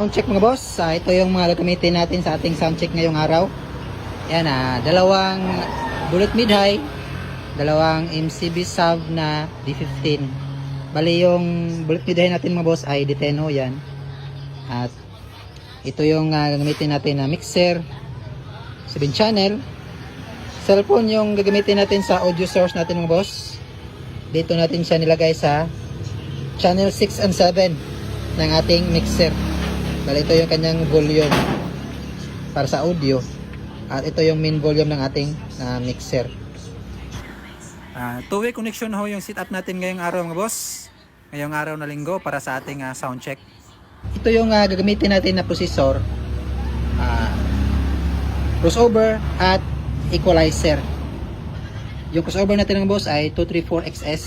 Soundcheck mga boss, ito yung mga gagamitin natin sa ating soundcheck ngayong araw. Yan, dalawang bullet mid-high, dalawang MCB sub na D15. Bali yung bullet mid-high natin mga boss ay D10 yan. At ito yung gagamitin natin na mixer 7 channel. Cellphone yung gagamitin natin sa audio source natin mga boss. Dito natin siya nilagay sa channel 6 and 7 ng ating mixer. Bali ito yung kanyang volume para sa audio. At ito yung main volume ng ating mixer. Two-way connection ho yung setup natin ngayong araw mga boss. Ngayong araw na linggo para sa ating sound check. Ito yung gagamitin natin na processor. Crossover at equalizer. Yung crossover natin mga boss ay 234XS.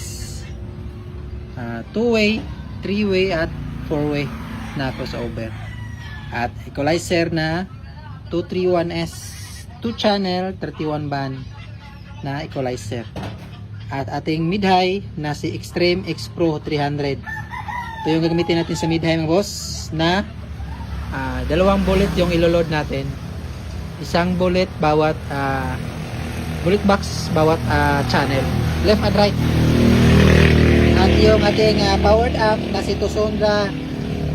Two-way, three-way at four-way na crossover. At equalizer na 231S 2 channel 31 band na equalizer. At ating mid-high na si Extreme X Pro 300. Ito yung gagamitin natin sa mid-high mga boss na dalawang bullet yung iloload natin. Isang bullet bawat bullet box bawat channel, left and right. At yung ating powered amp na si Tosondra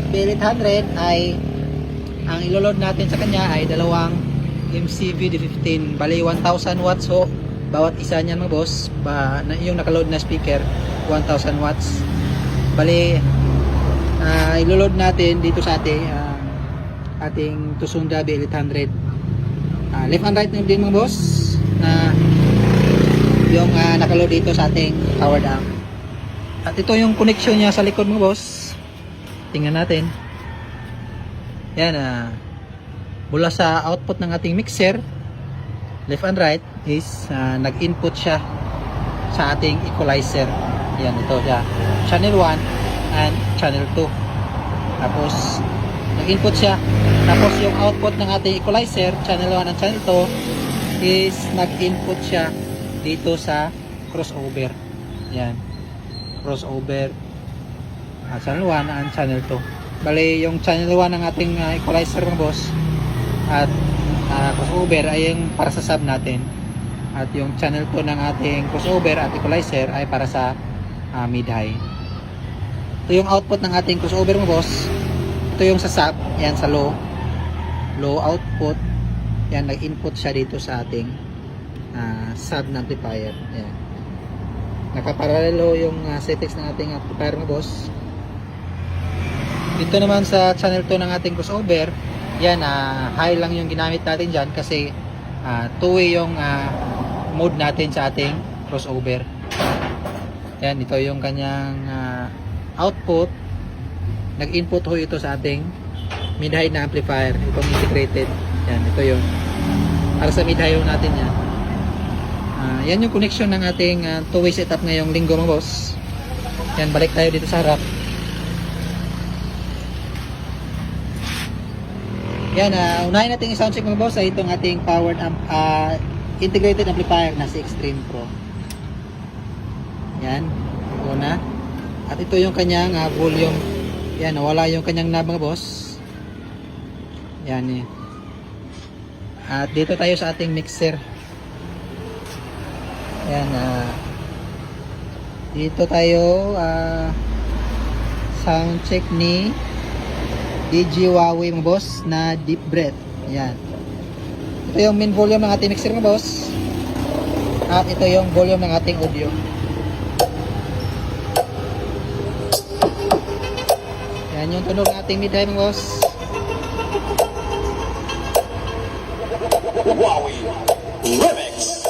B800 ay ang iloload natin sa kanya ay dalawang MCV D15. Bali 1000 watts ho bawat isa niyan mga boss. Yung nakaload na speaker 1000 watts. Bali iloload natin dito sa ating Tosondra B800. Left and right din mga boss na yung nakaload dito sa ating powered amp. At ito yung connection niya sa likod mga boss. Tingnan natin. Yan, mula sa output ng ating mixer, left and right is nag-input siya sa ating equalizer. Yan, ito siya, channel 1 and channel 2. Tapos nag-input siya. Tapos yung output ng ating equalizer, channel 1 and channel 2 is nag-input siya dito sa crossover. Yan, crossover, channel 1 and channel 2. Bali yung channel 1 ng ating equalizer mga boss at crossover ay yung para sa sub natin. At yung channel 2 ng ating crossover at equalizer ay para sa mid-high. Ito yung output ng ating crossover mga boss. Ito yung sa sub, yan sa low output. Yan, nag-input siya dito sa ating sub na amplifier. Yan. Nakaparalelo yung settings ng ating amplifier mga boss. Dito naman sa channel 2 ng ating crossover, yan, high lang yung ginamit natin dyan kasi two-way yung mode natin sa ating crossover. Yan, ito yung kanyang output. Nag-input ho ito sa ating mid-high na amplifier, itong integrated. Yan, ito yung para sa mid-high natin yan. Yan yung connection ng ating two-way setup ngayong linggo mga boss. Yan, balik tayo dito sa harap. Yan, unahin natin i-soundcheck mga boss ay itong ating powered amp, integrated amplifier na si Extreme Pro. Yan, una. At ito yung kanyang volume. Yan, wala yung kanyang knob mga boss. Yan eh. At dito tayo sa ating mixer. Yan, dito tayo soundcheck ni DJ Huawei mga boss na deep breath. Yan. Ito yung main volume ng ating mixer mga boss. At ito yung volume ng ating audio. Yan yung tunog ng ating mid-high mga boss. Huawei Remix.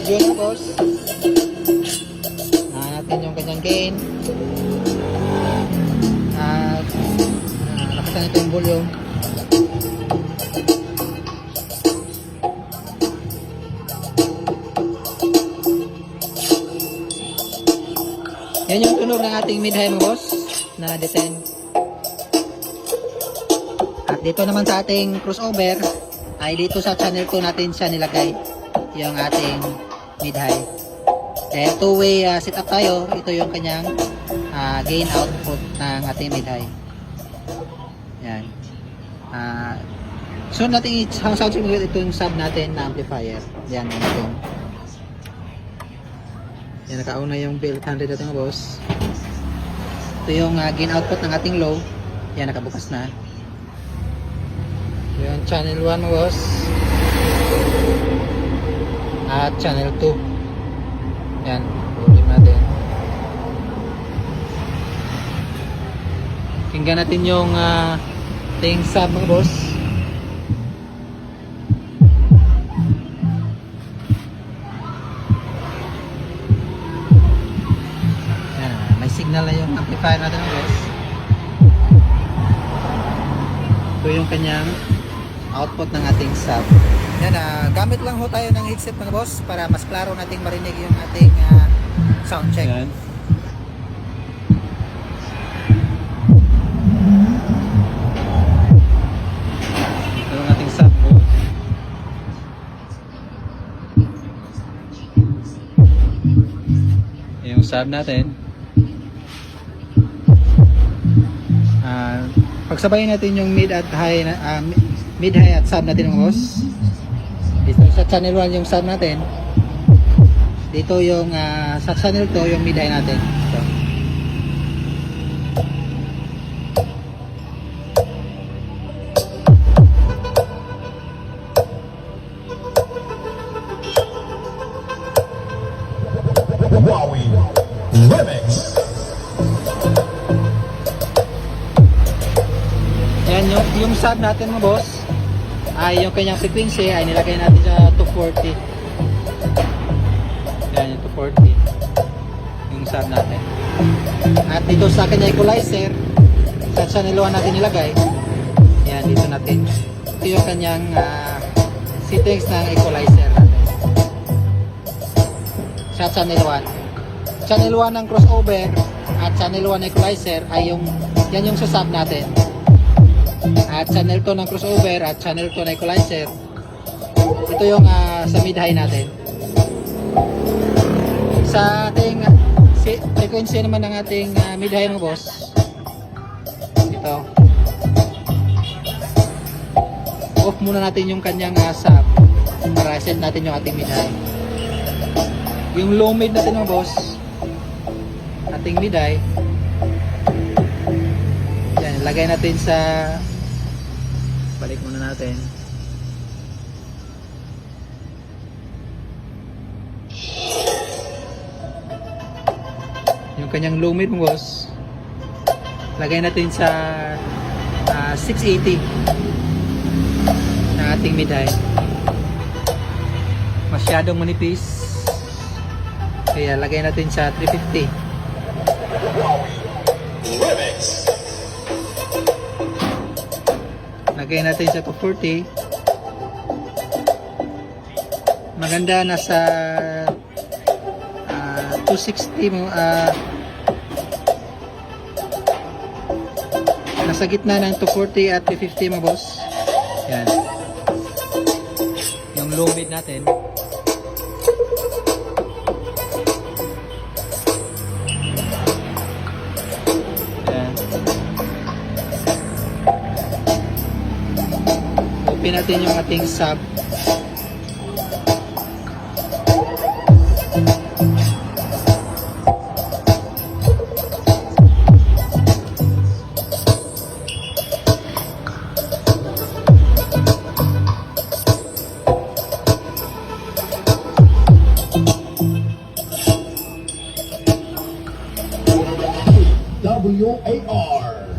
Audio na boss. Natin yung kanyang gain. lang itong volume. Yan yung tunog ng ating mid-high mga boss na D10. At dito naman sa ating crossover ay dito sa channel 2 natin siya nilagay yung ating mid-high. Dahil two-way setup tayo, ito yung kanyang gain output ng ating mid-high. Yan. So natin sound check ito yung sub natin na amplifier. Yan yung ating. Yan, nakauna yung B800 natin mga boss. Ito yung gain output ng ating low. Yan, nakabukas na. Yan, channel 1 mga boss. At channel 2. Yan, ulit natin. Tingnan natin yung ating sub mga boss. Signal na yung amplifier natin guys. Ito yung kanyang output ng ating sub. Yan, gamit lang ho tayo ng headset mga boss para mas klaro nating marinig yung ating sound check. Yan. Ito yung ating sub. Yung sub natin. Pagsabayin natin yung mid at high mid high at sub natin mga boss. Dito sa channel 1 yung sub natin. Dito yung sa channel 2 yung mid high natin. So, Wowie Remix. yan yung sub natin mga boss ay yung kanyang frequency ay nilagay natin sa 240. Yan yung 240 yung sub natin. At dito sa kanyang equalizer sa channel 1 natin nilagay. Yan dito natin. Ito yung kanyang settings ng equalizer natin. Sa channel 1. Channel 1 ng crossover at channel 1 equalizer ay yung yan yung sa sub natin. At channel 2 ng crossover at channel 2 na equalizer. Ito yung sa mid-high natin. Sa ating frequency naman ng ating mid-high mga boss. Ito. Off muna natin yung kanyang sub para set natin yung ating mid-high. Yung low mid natin mga boss. Ating mid-high. Yan, lagay natin sa balik muna natin. Yung kanyang low mid mo boss. Lagay natin sa 680 ng ating mid high. Masyadong manipis. Kaya lagay natin sa 350. Remix. Lagay natin sa 240. Maganda nasa 260 mo nasa gitna ng 240 at 350 mga boss. Yan. Yung low mid natin. Open natin yung ating sub. WAR